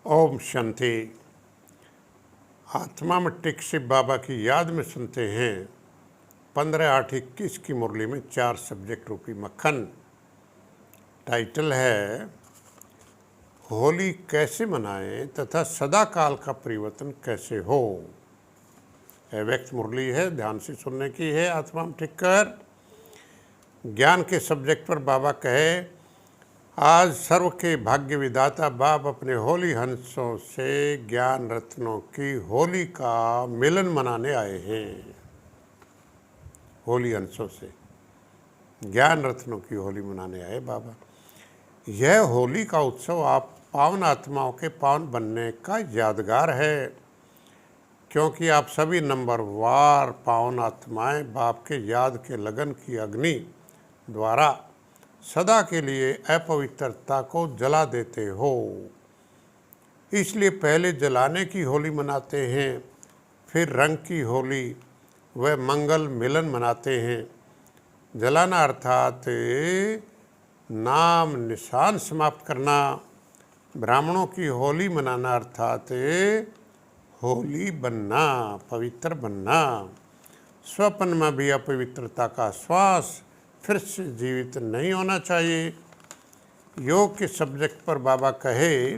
ओम शांति। आत्मा में टिक शिव बाबा की याद में सुनते हैं 15/8/21 की मुरली में 4 सब्जेक्ट रूपी मक्खन। टाइटल है होली कैसे मनाएं तथा सदा काल का परिवर्तन कैसे हो। व्यक्त मुरली है, ध्यान से सुनने की है। आत्मा में टिक कर ज्ञान के सब्जेक्ट पर बाबा कहे, आज सर्व के भाग्य विधाता बाप अपने होली हंसों से ज्ञान रत्नों की होली का मिलन मनाने आए हैं। होली हंसों से ज्ञान रत्नों की होली मनाने आए बाबा। यह होली का उत्सव आप पावन आत्माओं के पावन बनने का यादगार है, क्योंकि आप सभी नंबरवार पावन आत्माएं बाप के याद के लगन की अग्नि द्वारा सदा के लिए अपवित्रता को जला देते हो। इसलिए पहले जलाने की होली मनाते हैं, फिर रंग की होली व मंगल मिलन मनाते हैं। जलाना अर्थात नाम निशान समाप्त करना। ब्राह्मणों की होली मनाना अर्थात होली बनना, पवित्र बनना। स्वप्न में भी अपवित्रता का श्वास फिर से जीवित नहीं होना चाहिए। योग के सब्जेक्ट पर बाबा कहे,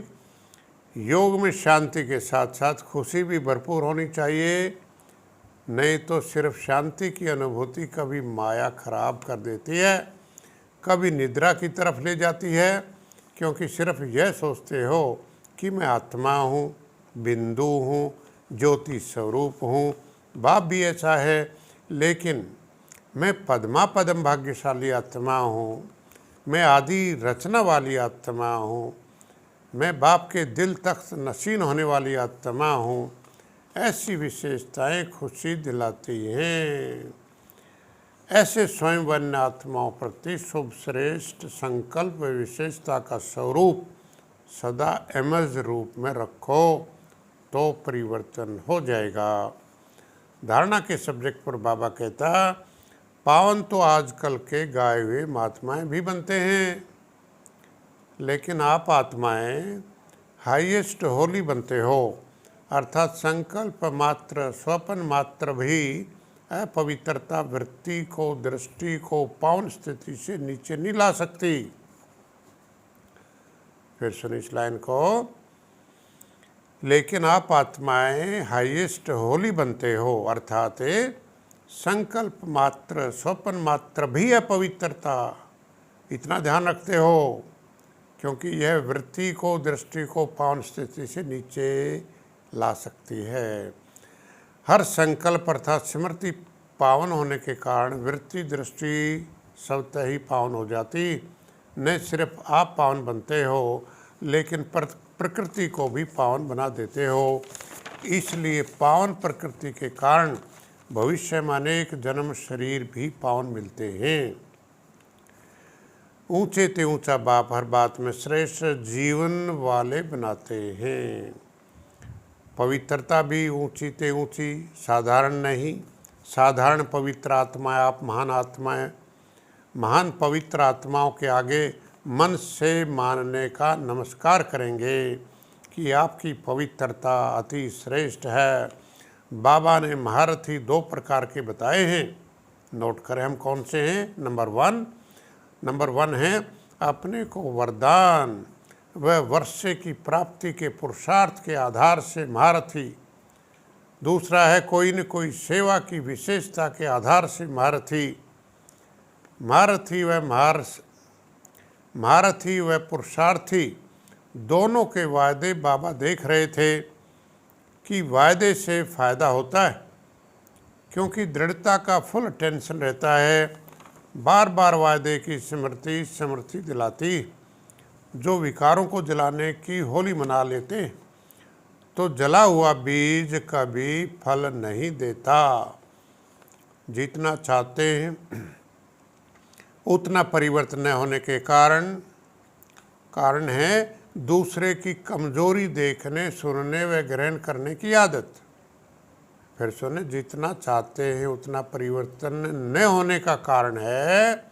योग में शांति के साथ साथ खुशी भी भरपूर होनी चाहिए, नहीं तो सिर्फ शांति की अनुभूति कभी माया खराब कर देती है, कभी निद्रा की तरफ ले जाती है, क्योंकि सिर्फ यह सोचते हो कि मैं आत्मा हूँ, बिंदु हूँ, ज्योति स्वरूप हूँ। बाप भी ऐसा है, लेकिन मैं पद्मा पदम भाग्यशाली आत्मा हूँ, मैं आदि रचना वाली आत्मा हूँ, मैं बाप के दिल तक नशीन होने वाली आत्मा हूँ। ऐसी विशेषताएं खुशी दिलाती हैं। ऐसे स्वयं वन्य आत्माओं प्रति शुभ श्रेष्ठ संकल्प व विशेषता का स्वरूप सदा एमज रूप में रखो तो परिवर्तन हो जाएगा। धारणा के सब्जेक्ट पर बाबा कहता, पावन तो आजकल के गाए हुए महात्माएं भी बनते हैं, लेकिन आप आत्माएं हाईएस्ट होली बनते हो, अर्थात संकल्प मात्र स्वप्न मात्र भी अपवित्रता वृत्ति को दृष्टि को पावन स्थिति से नीचे नहीं ला सकती। फिर सुन इस लाइन को, लेकिन आप आत्माएं हाईएस्ट होली बनते हो, अर्थात संकल्प मात्र स्वप्न मात्र भी अपवित्रता इतना ध्यान रखते हो, क्योंकि यह वृत्ति को दृष्टि को पावन स्थिति से नीचे ला सकती है। हर संकल्प अर्थात स्मृति पावन होने के कारण वृत्ति दृष्टि स्वतः ही पावन हो जाती। न सिर्फ आप पावन बनते हो, लेकिन प्रकृति को भी पावन बना देते हो। इसलिए पावन प्रकृति के कारण भविष्य में अनेक जन्म शरीर भी पावन मिलते हैं। ऊंचे ते ऊंचा बाप हर बात में श्रेष्ठ जीवन वाले बनाते हैं। पवित्रता भी ऊंची ते ऊंची, साधारण नहीं। साधारण पवित्र आत्माएं आप महान आत्माएं, महान पवित्र आत्माओं के आगे मन से मानने का नमस्कार करेंगे कि आपकी पवित्रता अति श्रेष्ठ है। बाबा ने महारथी 2 प्रकार के बताए हैं, नोट करें हम कौन से हैं। नंबर वन है अपने को वरदान व वर्षे की प्राप्ति के पुरुषार्थ के आधार से महारथी। दूसरा है कोई न कोई सेवा की विशेषता के आधार से महारथी। महारथी व पुरुषार्थी दोनों के वायदे बाबा देख रहे थे कि वायदे से फ़ायदा होता है, क्योंकि दृढ़ता का फुल टेंशन रहता है। बार बार वायदे की स्मृति दिलाती। जो विकारों को जलाने की होली मना लेते तो जला हुआ बीज कभी फल नहीं देता। जितना चाहते हैं उतना परिवर्तन न होने के कारण है दूसरे की कमजोरी देखने सुनने व ग्रहण करने की आदत। फिर सुने, जितना चाहते हैं उतना परिवर्तन न होने का कारण है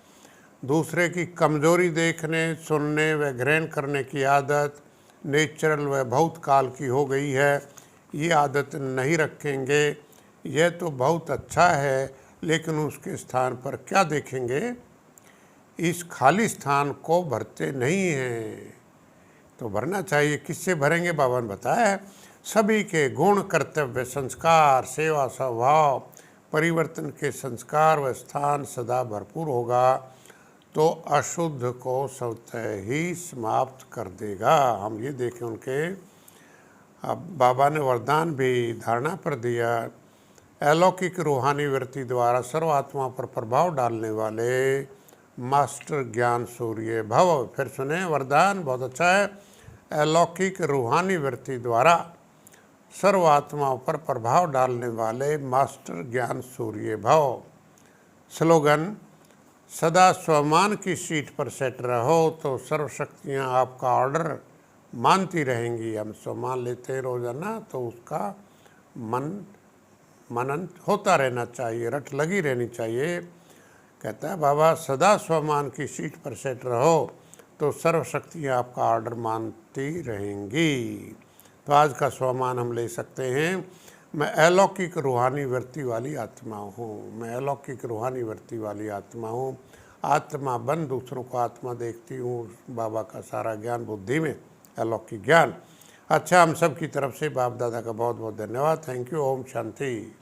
दूसरे की कमजोरी देखने सुनने व ग्रहण करने की आदत। नेचुरल व बहुत काल की हो गई है, ये आदत नहीं रखेंगे। यह तो बहुत अच्छा है, लेकिन उसके स्थान पर क्या देखेंगे? इस खाली स्थान को भरते नहीं हैं। तो भरना चाहिए। किससे भरेंगे? बाबा ने बताया है, सभी के गुण, कर्तव्य, संस्कार, सेवा, स्वभाव, परिवर्तन के संस्कार व स्थान सदा भरपूर होगा तो अशुद्ध को स्वतः ही समाप्त कर देगा। हम ये देखें उनके, अब बाबा ने वरदान भी धारणा पर दिया। अलौकिक रूहानी वृत्ति द्वारा सर्वात्मा पर प्रभाव डालने वाले मास्टर ज्ञान सूर्य भव। फिर सुने वरदान, बहुत अच्छा है। अलौकिक रूहानी वृत्ति द्वारा सर्वात्माओं पर प्रभाव डालने वाले मास्टर ज्ञान सूर्य भव। स्लोगन, सदा स्वमान की सीट पर सेट रहो तो सर्वशक्तियाँ आपका ऑर्डर मानती रहेंगी। हम स्वमान लेते हैं रोजाना, तो उसका मनन होता रहना चाहिए, रट लगी रहनी चाहिए। कहता है बाबा, सदा स्वमान की सीट पर सेट रहो तो सर्वशक्तियाँ आपका ऑर्डर मानती रहेंगी। तो आज का स्वमान हम ले सकते हैं, मैं अलौकिक रूहानी वृत्ति वाली आत्मा हूँ। मैं अलौकिक रूहानी वृत्ति वाली आत्मा हूँ। आत्मा बन दूसरों को आत्मा देखती हूँ। बाबा का सारा ज्ञान बुद्धि में, अलौकिक ज्ञान। अच्छा, हम सब की तरफ से बाप दादा का बहुत बहुत धन्यवाद। Thank you. ओम शांति।